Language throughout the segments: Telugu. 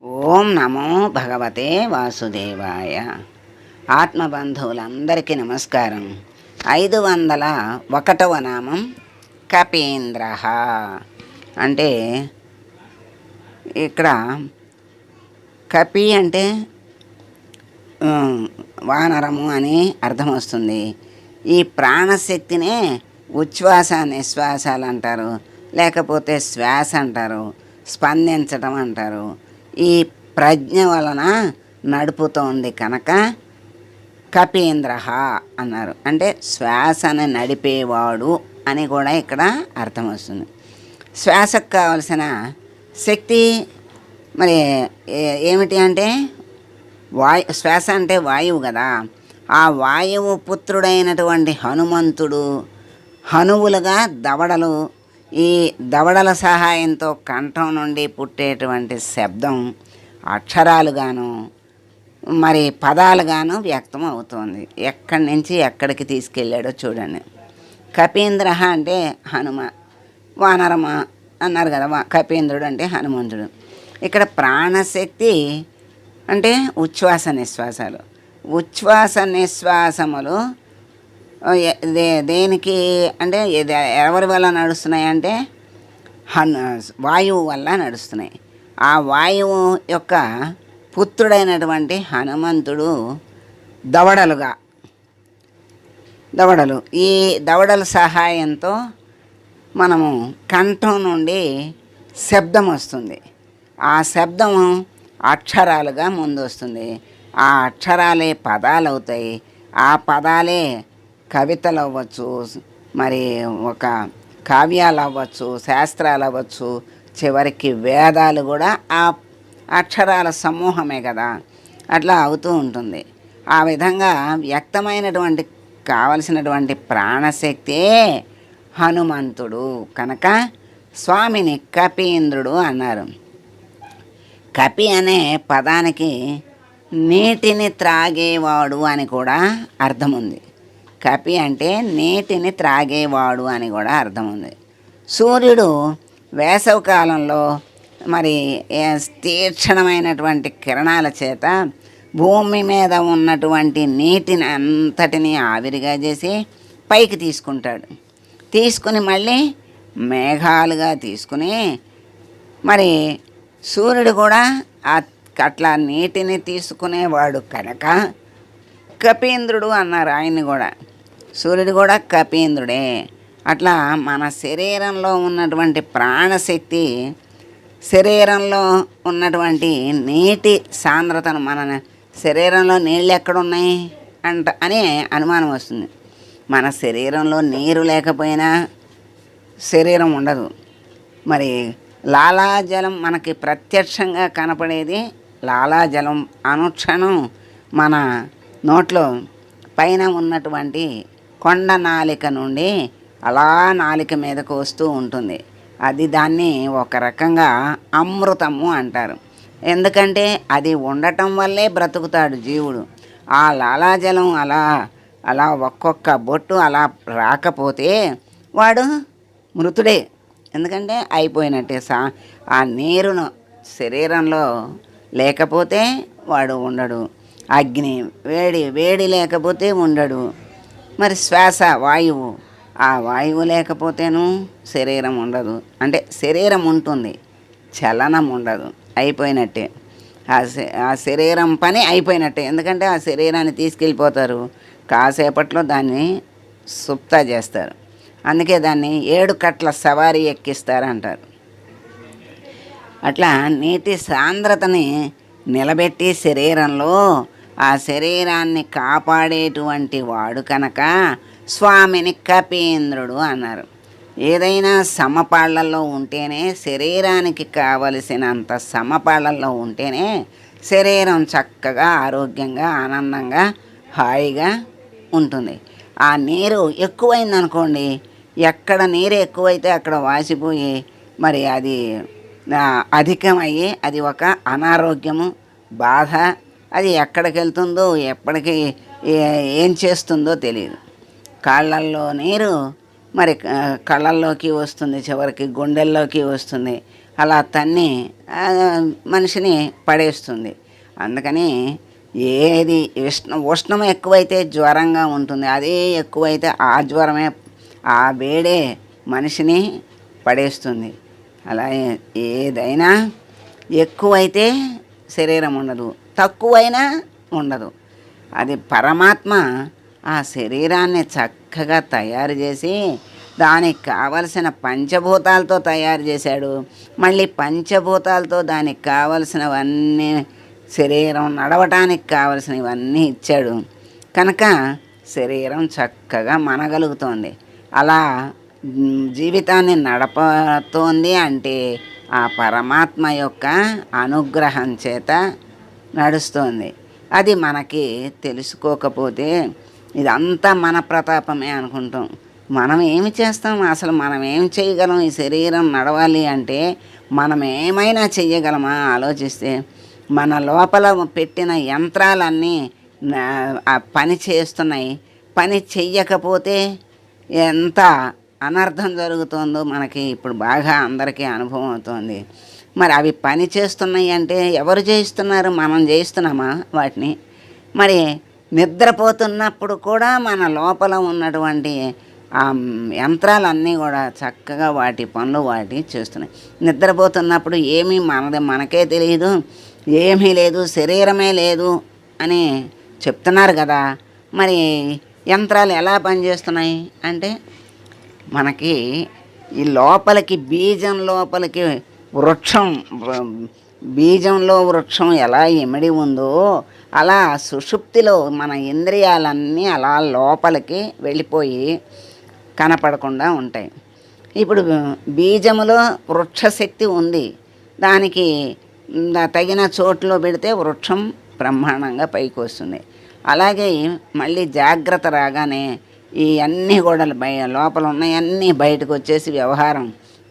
ఓం నమో భగవతే వాసుదేవాయ. ఆత్మబంధువులందరికీ నమస్కారం. 501వ నామం కపీంద్ర. అంటే ఇక్కడ కపి అంటే వానరము అని అర్థం వస్తుంది. ఈ ప్రాణశక్తినే ఉచ్ఛ్వాస నిశ్వాసాలు అంటారు, లేకపోతే శ్వాస అంటారు, స్పందించటం అంటారు. ఈ ప్రజ్ఞ వలన నడుపుతోంది కనుక కపీంద్ర అన్నారు. అంటే శ్వాసను నడిపేవాడు అని కూడా ఇక్కడ అర్థం వస్తుంది. శ్వాసకు కావలసిన శక్తి మరి ఏమిటి అంటే శ్వాస అంటే వాయువు కదా. ఆ వాయువు పుత్రుడైనటువంటి హనుమంతుడు హనువులుగా దవడలు, ఈ దవడల సహాయంతో కంఠం నుండి పుట్టేటువంటి శబ్దం అక్షరాలుగాను మరి పదాలుగాను వ్యక్తం అవుతోంది. ఎక్కడి నుంచి ఎక్కడికి తీసుకెళ్ళాడో చూడండి. కపీంద్ర అంటే హనుమ, వానరమ అన్నారు కదా. కపీంద్రుడు అంటే హనుమంతుడు. ఇక్కడ ప్రాణశక్తి అంటే ఉచ్ఛ్వాస నిశ్వాసాలు. ఉచ్ఛ్వాస నిశ్వాసములు దేనికి అంటే ఎవరి వల్ల నడుస్తున్నాయి అంటే వాయువు వల్ల నడుస్తున్నాయి. ఆ వాయువు యొక్క పుత్రుడైనటువంటి హనుమంతుడు దవడలు ఈ దవడల సహాయంతో మనము కంఠం నుండి శబ్దం వస్తుంది. ఆ శబ్దం అక్షరాలుగా ముందు వస్తుంది. ఆ అక్షరాలే పదాలు అవుతాయి. ఆ పదాలే కవితలు అవ్వచ్చు, మరి ఒక కావ్యాలు అవ్వచ్చు, శాస్త్రాలు అవ్వచ్చు, చివరికి వేదాలు కూడా ఆ అక్షరాల సమూహమే కదా. అట్లా అవుతూ ఉంటుంది. ఆ విధంగా వ్యక్తమైనటువంటి కావలసినటువంటి ప్రాణశక్తే హనుమంతుడు కనుక స్వామిని కపీంద్రుడు అన్నారు. కపి అనే పదానికి నీటిని త్రాగేవాడు అని కూడా అర్థం ఉంది. కపి అంటే నీటిని త్రాగేవాడు అని కూడా అర్థం ఉంది. సూర్యుడు వేసవికాలంలో మరి తీక్షణమైనటువంటి కిరణాల చేత భూమి మీద ఉన్నటువంటి నీటిని అంతటిని ఆవిరిగా చేసి పైకి తీసుకుంటాడు. తీసుకుని మళ్ళీ మేఘాలుగా తీసుకుని మరి సూర్యుడు కూడా అట్లా నీటిని తీసుకునేవాడు కనుక కపీంద్రుడు అన్నారు ఆయన్ని కూడా. సూర్యుడు కూడా కపీంద్రుడే. అట్లా మన శరీరంలో ఉన్నటువంటి ప్రాణశక్తి, శరీరంలో ఉన్నటువంటి నీటి సాంద్రతను, మన శరీరంలో నీళ్ళు ఎక్కడున్నాయి అని అనుమానం వస్తుంది. మన శరీరంలో నీరు లేకపోయినా శరీరం ఉండదు. మరి లాలాజలం మనకి ప్రత్యక్షంగా కనపడేది లాలాజలం. అనుక్షణం మన నోట్లో పైన ఉన్నటువంటి కొండ నాలిక నుండి అలా నాలిక మీదకు వస్తూ ఉంటుంది. అది దాన్ని ఒక రకంగా అమృతము అంటారు. ఎందుకంటే అది ఉండటం వల్లే బ్రతుకుతాడు జీవుడు. ఆ లాలాజలం అలా ఒక్కొక్క బొట్టు అలా రాకపోతే వాడు మృతుడే. ఎందుకంటే అయిపోయినట్టే. ఆ నీరును శరీరంలో లేకపోతే వాడు ఉండడు. అగ్ని వేడి లేకపోతే ఉండడు. మరి శ్వాస వాయువు, ఆ వాయువు లేకపోతేను శరీరం ఉండదు. అంటే శరీరం ఉంటుంది, చలనం ఉండదు. అయిపోయినట్టే. ఆ శరీరం పని అయిపోయినట్టే. ఎందుకంటే ఆ శరీరాన్ని తీసుకెళ్ళిపోతారు, కాసేపట్లో దాన్ని సుప్తా చేస్తారు. అందుకే దాన్ని 7 కట్ల సవారీ ఎక్కిస్తారు అంటారు. అట్లా నీటి సాంద్రతని నిలబెట్టి శరీరంలో ఆ శరీరాన్ని కాపాడేటువంటి వాడు కనుక స్వామిని కపీంద్రుడు అన్నారు. ఏదైనా సమపాళ్లలో ఉంటేనే, శరీరానికి కావలసినంత సమపాళ్లలో ఉంటేనే శరీరం చక్కగా ఆరోగ్యంగా ఆనందంగా హాయిగా ఉంటుంది. ఆ నీరు ఎక్కువైందనుకోండి, ఎక్కడ నీరు ఎక్కువైతే అక్కడ వాసిపోయి మరి అది అధికమయ్యి అది ఒక అనారోగ్యము, బాధ. అది ఎక్కడికి వెళ్తుందో, ఎప్పటికి ఏం చేస్తుందో తెలియదు. కాళ్ళల్లో నీరు మరి కళ్ళల్లోకి వస్తుంది, చివరికి గుండెల్లోకి వస్తుంది. అలా తన్ని ఆ, మనిషిని పడేస్తుంది. అందుకని ఏది ఉష్ణం ఎక్కువైతే జ్వరంగా ఉంటుంది, అదే ఎక్కువైతే ఆ జ్వరమే ఆ వేడే మనిషిని పడేస్తుంది. అలా ఏదైనా ఎక్కువైతే శరీరం ఉండదు, తక్కువైనా ఉండదు. అది పరమాత్మ ఆ శరీరాన్ని చక్కగా తయారు చేసి దానికి కావలసిన పంచభూతాలతో తయారు చేశాడు. మళ్ళీ పంచభూతాలతో దానికి కావలసినవన్నీ శరీరం నడవటానికి కావలసినవన్నీ ఇచ్చాడు. కనుక శరీరం చక్కగా మనగలుగుతోంది. అలా జీవితాన్ని నడపతోంది అంటే ఆ పరమాత్మ యొక్క అనుగ్రహం చేత నడుస్తోంది. అది మనకి తెలుసుకోకపోతే ఇదంతా మన ప్రతాపమే అనుకుంటాం. మనం ఏమి చేస్తాం, అసలు మనం ఏం చేయగలం? ఈ శరీరం నడవాలి అంటే మనం ఏమైనా చెయ్యగలమా ఆలోచిస్తే? మన లోపల పెట్టిన యంత్రాలన్నీ ఆ పని చేస్తున్నాయి. పని చెయ్యకపోతే ఎంత అనర్థం జరుగుతుందో మనకి ఇప్పుడు బాగా అందరికీ అనుభవం అవుతుంది. మరి అవి పని చేస్తున్నాయి అంటే ఎవరు చేయిస్తున్నారు? మనం చేయిస్తున్నామా వాటిని? మరి నిద్రపోతున్నప్పుడు కూడా మన లోపల ఉన్నటువంటి ఆ యంత్రాలన్నీ కూడా చక్కగా వాటి పనులు వాటి చేస్తున్నాయి. నిద్రపోతున్నప్పుడు ఏమీ మనకే తెలియదు, ఏమీ లేదు, శరీరమే లేదు అని చెప్తున్నారు కదా. మరి యంత్రాలు ఎలా పనిచేస్తున్నాయి అంటే మనకి ఈ లోపలికి బీజం లోపలికి వృక్షం, బీజంలో వృక్షం ఎలా ఇమిడి ఉందో అలా సుషుప్తిలో మన ఇంద్రియాలన్నీ అలా లోపలికి వెళ్ళిపోయి కనపడకుండా ఉంటాయి. ఇప్పుడు బీజములో వృక్షశక్తి ఉంది, దానికి తగిన చోట్లో పెడితే వృక్షం బ్రహ్మాండంగా పైకి వస్తుంది. అలాగే మళ్ళీ జాగ్రత్త రాగానే ఈ అన్నీ కూడా లోపల ఉన్నాయన్నీ బయటకు వచ్చేసి వ్యవహారం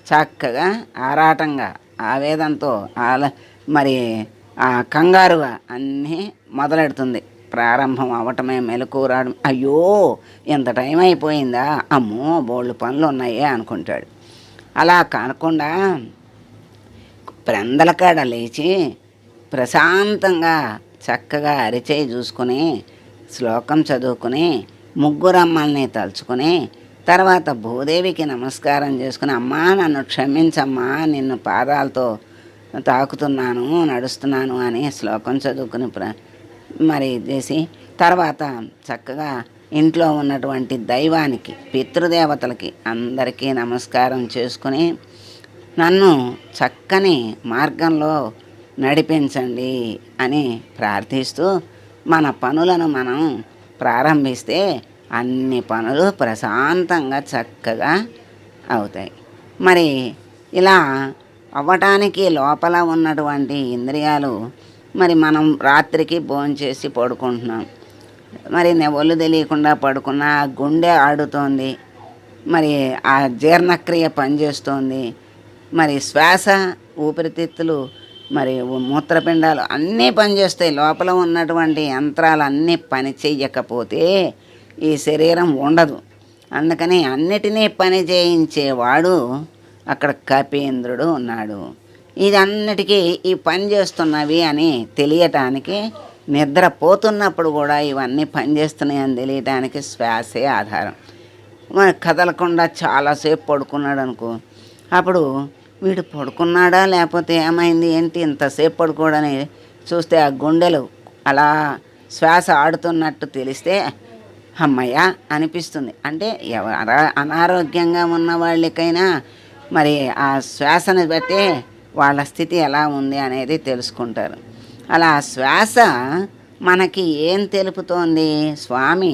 చక్కగా ఆరాటంగా ఆవేదంతో మరి ఆ కంగారుగా అన్నీ మొదలెడుతుంది. ప్రారంభం అవటమే మెలకు రావడం, అయ్యో ఎంత టైం అయిపోయిందా, అమ్మో బోళ్ళు పనులు ఉన్నాయే అనుకుంటాడు. అలా కాకుండా ప్రందలకాడ లేచి ప్రశాంతంగా చక్కగా అరిచేయి చూసుకుని శ్లోకం చదువుకుని ముగ్గురమ్మల్ని తలుచుకుని తర్వాత భూదేవికి నమస్కారం చేసుకుని, అమ్మా నన్ను క్షమించమ్మా, నిన్ను పాదాలతో తాకుతున్నాను, నడుస్తున్నాను అని శ్లోకం చదువుకుని మరి చేసి తర్వాత చక్కగా ఇంట్లో ఉన్నటువంటి దైవానికి, పితృదేవతలకి అందరికీ నమస్కారం చేసుకుని నన్ను చక్కని మార్గంలో నడిపించండి అని ప్రార్థిస్తూ మన పనులను మనం ప్రారంభిస్తే అన్ని పనులు ప్రశాంతంగా చక్కగా అవుతాయి. మరి ఇలా అవ్వటానికి లోపల ఉన్నటువంటి ఇంద్రియాలు, మరి మనం రాత్రికి భోంచేసి పడుకుంటున్నాం, మరి ఒళ్ళు తెలియకుండా పడుకున్న గుండె ఆడుతోంది, మరి ఆ జీర్ణక్రియ పనిచేస్తోంది, మరి శ్వాస, ఊపిరితిత్తులు, మరి మూత్రపిండాలు అన్నీ పనిచేస్తాయి. లోపల ఉన్నటువంటి యంత్రాలు అన్నీ పని చెయ్యకపోతే ఈ శరీరం ఉండదు. అందుకని అన్నిటినీ పని చేయించేవాడు అక్కడ కపీంద్రుడు ఉన్నాడు. ఇదన్నిటికీ ఈ పని చేస్తున్నవి అని తెలియటానికి, నిద్రపోతున్నప్పుడు కూడా ఇవన్నీ పనిచేస్తున్నాయి అని తెలియటానికి శ్వాసే ఆధారం. మరి కదలకుండా చాలాసేపు పడుకున్నాడు అనుకో, అప్పుడు వీడు పడుకున్నాడా లేకపోతే ఏమైంది ఏంటి ఇంతసేపు పడుకోవడని చూస్తే ఆ గుండెలు అలా శ్వాస ఆడుతున్నట్టు తెలిస్తే అమ్మయ్య అనిపిస్తుంది. అంటే అనారోగ్యంగా ఉన్న వాళ్ళకైనా మరి ఆ శ్వాసను బట్టి వాళ్ళ స్థితి ఎలా ఉంది అనేది తెలుసుకుంటారు. అలా శ్వాస మనకి ఏం తెలుపుతోంది? స్వామి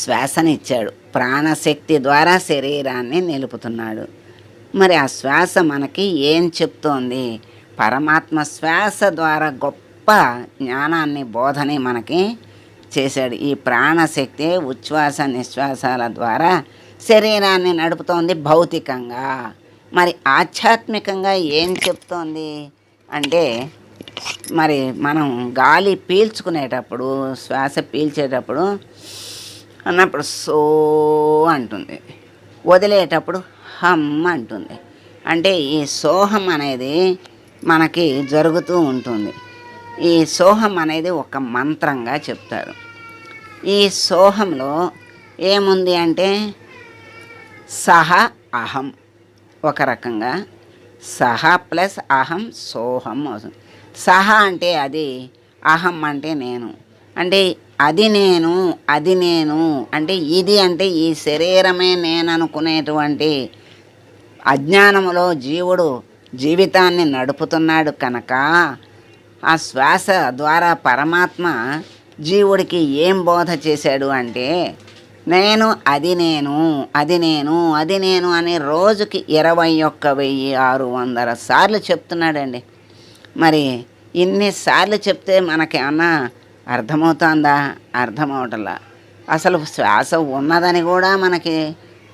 శ్వాసనిచ్చాడు, ప్రాణశక్తి ద్వారా శరీరాన్ని నిలుపుతున్నాడు. మరి ఆ శ్వాస మనకి ఏం చెప్తోంది? పరమాత్మ శ్వాస ద్వారా గొప్ప జ్ఞానాన్ని, బోధని మనకి చేశాడు. ఈ ప్రాణశక్తి ఉచ్ఛ్వాస నిశ్వాసాల ద్వారా శరీరాన్ని నడుపుతోంది భౌతికంగా. మరి ఆధ్యాత్మికంగా ఏం చెప్తోంది అంటే, మరి మనం గాలి పీల్చుకునేటప్పుడు, శ్వాస పీల్చేటప్పుడు అన్నప్పుడు సో అంటుంది, వదిలేటప్పుడు హమ్ అంటుంది. అంటే ఈ సోహం అనేది మనకి జరుగుతూ ఉంటుంది. ఈ సోహం అనేది ఒక మంత్రంగా చెప్తారు. ఈ సోహంలో ఏముంది అంటే సహ అహం, ఒక రకంగా సహ ప్లస్ అహం సోహం అవుతుంది. సహ అంటే అది, అహం అంటే నేను. అంటే అది నేను, అది నేను అంటే ఇది అంటే ఈ శరీరమే నేను అనుకునేటువంటి అజ్ఞానములో జీవుడు జీవితాన్ని నడుపుతున్నాడు కనుక ఆ శ్వాస ద్వారా పరమాత్మ జీవుడికి ఏం బోధ చేశాడు అంటే నేను అది నేను, అది నేను, అది నేను అని రోజుకి 21,600 సార్లు చెప్తున్నాడండి. మరి ఇన్నిసార్లు చెప్తే మనకేమన్నా అర్థమవుతుందా? అర్థమవటంలా. అసలు శ్వాస ఉన్నదని కూడా మనకి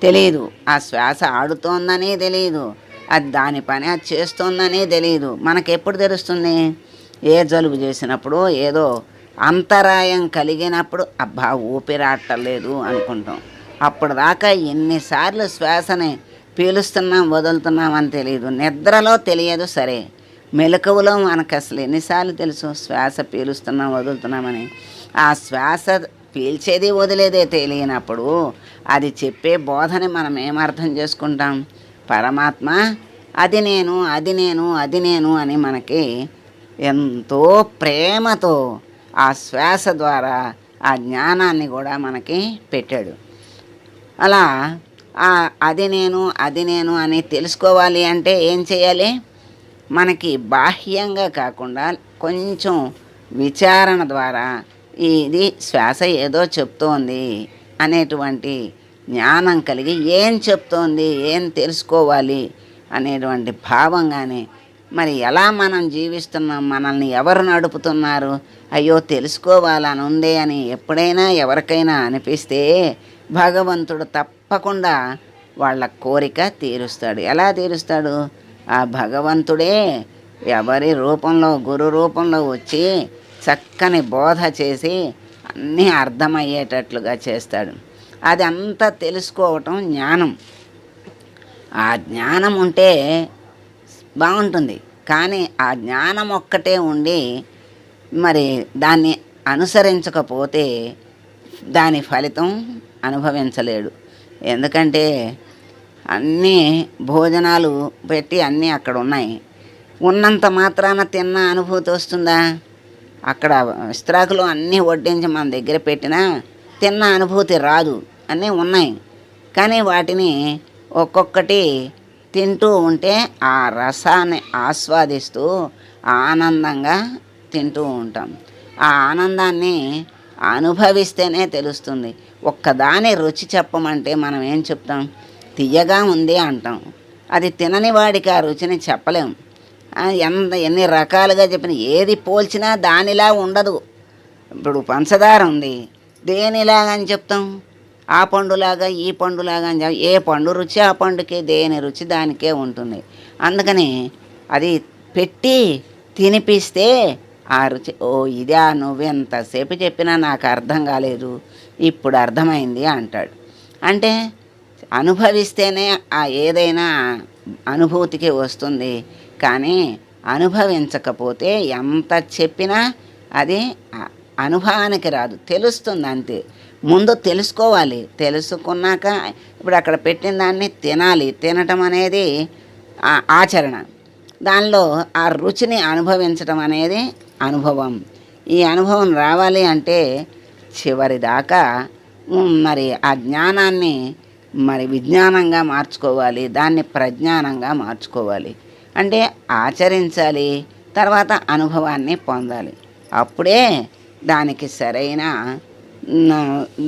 తెలియదు. ఆ శ్వాస ఆడుతోందని తెలియదు. అది దాని పని అది చేస్తోందని తెలియదు. మనకెప్పుడు తెలుస్తుంది? ఏ జలుబు చేసినప్పుడు, ఏదో అంతరాయం కలిగినప్పుడు అబ్బా ఊపిరాటలేదు అనుకుంటాం. అప్పుడు దాకా ఎన్నిసార్లు శ్వాసని పీలుస్తున్నాం వదులుతున్నాం అని తెలియదు. నిద్రలో తెలియదు సరే, మెలకువలో మనకు అసలు ఎన్నిసార్లు తెలుసు శ్వాస పీలుస్తున్నాం వదులుతున్నామని. ఆ శ్వాస పీల్చేది వదిలేదే తెలియనప్పుడు అది చెప్పే బోధని మనం ఏమర్థం చేసుకుంటాం? పరమాత్మ అది నేను, అది నేను, అది నేను అని మనకి ఎంతో ప్రేమతో ఆ శ్వాస ద్వారా ఆ జ్ఞానాన్ని కూడా మనకి పెట్టాడు. అలా అది నేను, అది నేను అని తెలుసుకోవాలి అంటే ఏం చేయాలి? మనకి బాహ్యంగా కాకుండా కొంచెం విచారణ ద్వారా ఇది శ్వాస ఏదో చెప్తోంది అనేటువంటి జ్ఞానం కలిగి ఏం చెప్తోంది, ఏం తెలుసుకోవాలి అనేటువంటి భావంగానే మరి ఎలా మనం జీవిస్తున్నాం, మనల్ని ఎవరు నడుపుతున్నారు, అయ్యో తెలుసుకోవాలని ఉంది అని ఎప్పుడైనా ఎవరికైనా అనిపిస్తే భగవంతుడు తప్పకుండా వాళ్ళ కోరిక తీరుస్తాడు. ఎలా తీరుస్తాడు? ఆ భగవంతుడే ఎవరి రూపంలో, గురు రూపంలో వచ్చి చక్కని బోధ చేసి అన్నీ అర్థమయ్యేటట్లుగా చేస్తాడు. అది అంతా తెలుసుకోవటం జ్ఞానం. ఆ జ్ఞానం ఉంటే బాగుంటుంది. కానీ ఆ జ్ఞానం ఒక్కటే ఉండి మరి దాన్ని అనుసరించకపోతే దాని ఫలితం అనుభవించలేడు. ఎందుకంటే అన్నీ భోజనాలు పెట్టి అన్నీ అక్కడ ఉన్నాయి, ఉన్నంత మాత్రాన తిన్న అనుభూతి వస్తుందా? అక్కడ విస్త్రాకులు అన్నీ వడ్డించి మన దగ్గర పెట్టినా తిన్న అనుభూతి రాదు. అన్నీ ఉన్నాయి కానీ వాటిని ఒక్కొక్కటి తింటూ ఉంటే ఆ రసాన్ని ఆస్వాదిస్తూ ఆనందంగా తింటూ ఉంటాం. ఆ ఆనందాన్ని అనుభవిస్తేనే తెలుస్తుంది. ఒక్కదాని రుచి చెప్పమంటే మనం ఏం చెప్తాం? తియ్యగా ఉంది అంటాం. అది తినని వాడికి ఆ రుచిని చెప్పలేం. ఎన్ని రకాలుగా చెప్పిన ఏది పోల్చినా దానిలా ఉండదు. ఇప్పుడు పంచదార ఉంది, దేనిలాగా అని చెప్తాం? ఆ పండులాగా ఈ పండులాగా అని ఏ పండు రుచి ఆ పండుకే, దేని రుచి దానికే ఉంటుంది. అందుకని అది పెట్టి తినిపిస్తే ఆ రుచి, ఓ ఇదే నువ్వెంతసేపు చెప్పినా నాకు అర్థం కాలేదు, ఇప్పుడు అర్థమైంది అంటాడు. అంటే అనుభవిస్తేనే ఆ ఏదైనా అనుభూతికి వస్తుంది. కానీ అనుభవించకపోతే ఎంత చెప్పినా అది అనుభవానికి రాదు, తెలుస్తుంది అంతే. ముందు తెలుసుకోవాలి, తెలుసుకున్నాక ఇప్పుడు అక్కడ పెట్టిన దాన్ని తినాలి. తినటం అనేది ఆచరణ. దానిలో ఆ రుచిని అనుభవించటం అనేది అనుభవం. ఈ అనుభవం రావాలి అంటే చివరిదాకా మరి ఆ జ్ఞానాన్ని మరి విజ్ఞానంగా మార్చుకోవాలి, దాన్ని ప్రజ్ఞానంగా మార్చుకోవాలి. అంటే ఆచరించాలి, తర్వాత అనుభవాన్ని పొందాలి. అప్పుడే దానికి సరైన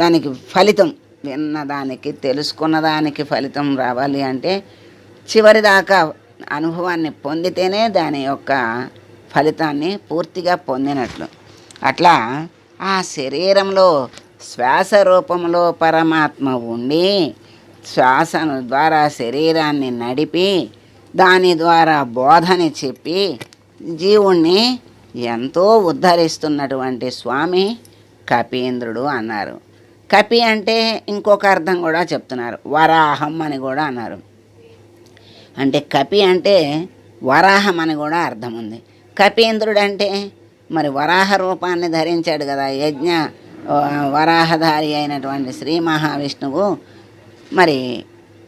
దానికి ఫలితం, విన్నదానికి తెలుసుకున్న దానికి ఫలితం రావాలి అంటే చివరిదాకా అనుభవాన్ని పొందితేనే దాని యొక్క ఫలితాన్ని పూర్తిగా పొందినట్లు. అట్లా ఆ శరీరంలో శ్వాస రూపంలో పరమాత్మ ఉండి శ్వాసను ద్వారా శరీరాన్ని నడిపి దాని ద్వారా బోధని చెప్పి జీవుణ్ణి ఎంతో ఉద్ధరిస్తున్నటువంటి స్వామి కపీంద్రుడు అన్నారు. కపి అంటే ఇంకొక అర్థం కూడా చెప్తున్నారు, వరాహం అని కూడా అన్నారు. అంటే కపి అంటే వరాహం అని కూడా అర్థం ఉంది. కపీంద్రుడు అంటే మరి వరాహ రూపాన్ని ధరించాడు కదా, వరాహధారి అయినటువంటి శ్రీ మహావిష్ణువు మరి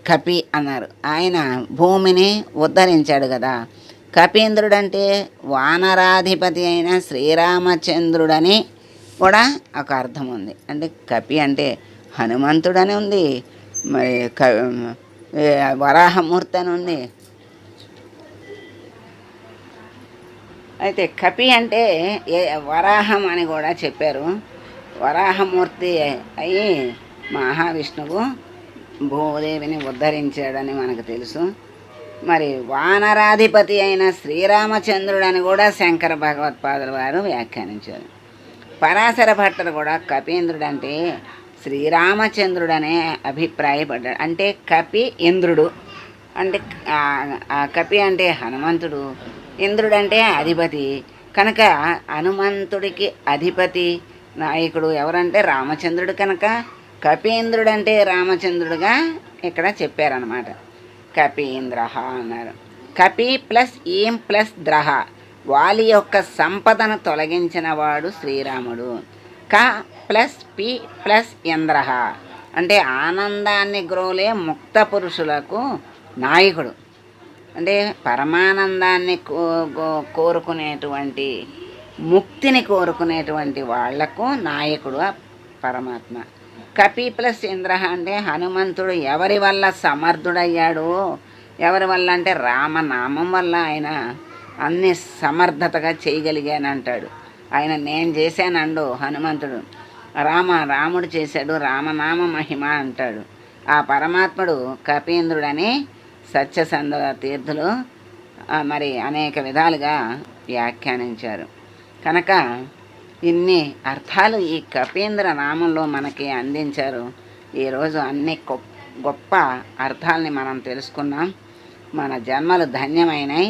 కపి అన్నారు. ఆయన భూమిని ఉద్ధరించాడు కదా. కపీంద్రుడు అంటే వానరాధిపతి అయిన శ్రీరామచంద్రుడని కూడా ఒక అర్థం ఉంది. అంటే కపి అంటే హనుమంతుడని ఉంది, మరి వరాహమూర్తి అని ఉంది. అయితే కపి అంటే వరాహం అని కూడా చెప్పారు. వరాహమూర్తి అయి మహావిష్ణువు భూదేవిని ఉద్ధరించాడని మనకు తెలుసు. మరి వానరాధిపతి అయిన శ్రీరామచంద్రుడని కూడా శంకర భగవత్పాదుల వారు వ్యాఖ్యానించారు. పరాశర భట్టరు కూడా కపీంద్రుడు అంటే శ్రీరామచంద్రుడనే అభిప్రాయపడ్డాడు. అంటే కపి ఇంద్రుడు అంటే కపి అంటే హనుమంతుడు, ఇంద్రుడు అంటే అధిపతి కనుక హనుమంతుడికి అధిపతి నాయకుడు ఎవరంటే రామచంద్రుడు కనుక కపీంద్రుడు అంటే రామచంద్రుడుగా ఇక్కడ చెప్పారనమాట. కపీంద్ర అన్నారు. కపి ప్లస్ ఈం ప్లస్ ద్రహ, వాలి యొక్క సంపదను తొలగించిన వాడు శ్రీరాముడు. క ప్లస్ పి ప్లస్ ఇంద్ర అంటే ఆనందాన్ని గ్రోలే ముక్త పురుషులకు నాయకుడు. అంటే పరమానందాన్ని కోరుకునేటువంటి ముక్తిని కోరుకునేటువంటి వాళ్లకు నాయకుడు పరమాత్మ. కపి ప్లస్ ఇంద్ర అంటే హనుమంతుడు ఎవరి వల్ల సమర్థుడయ్యాడు, ఎవరి వల్ల అంటే రామనామం వల్ల ఆయన అన్ని సమర్థతగా చేయగలిగానంటాడు. ఆయన నేను చేశానండు హనుమంతుడు, రాముడు చేశాడు, రామనామ మహిమ అంటాడు. ఆ పరమాత్ముడు కపీంద్రుడని సత్యసంధ తీర్థులు మరి అనేక విధాలుగా వ్యాఖ్యానించారు. కనుక ఇన్ని అర్థాలు ఈ కపీంద్ర నామంలో మనకి అందించారు. ఈరోజు అన్ని గొప్ప అర్థాలని మనం తెలుసుకున్నాం. మన జన్మలు ధన్యమైనవి.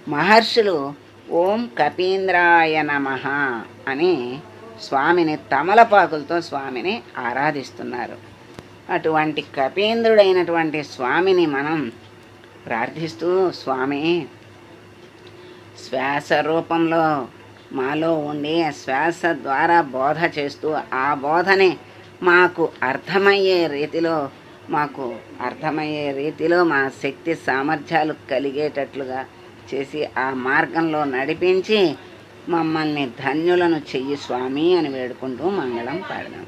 మహర్షులు ఓం కపీంద్రాయ నమః అని స్వామిని తమలపాకులతో స్వామిని ఆరాధిస్తున్నారు. అటువంటి కపీంద్రుడైనటువంటి స్వామిని మనం ప్రార్థిస్తూ, స్వామి శ్వాస రూపంలో మాలో ఉండి శ్వాస ద్వారా బోధ చేస్తూ ఆ బోధని మాకు అర్థమయ్యే రీతిలో మా శక్తి సామర్థ్యాలు కలిగేటట్లుగా చేసి ఆ మార్గంలో నడిపించి మమ్మల్ని ధన్యులను చెయ్యి స్వామి అని వేడుకుంటూ మంగళం పాడదాం.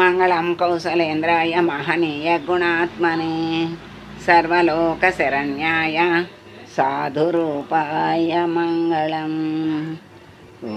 మంగళం కౌసలేంద్రాయ మహనీయ గుణాత్మనే సర్వలోక శరణ్యాయ సాధురూపాయ మంగళం. ఓ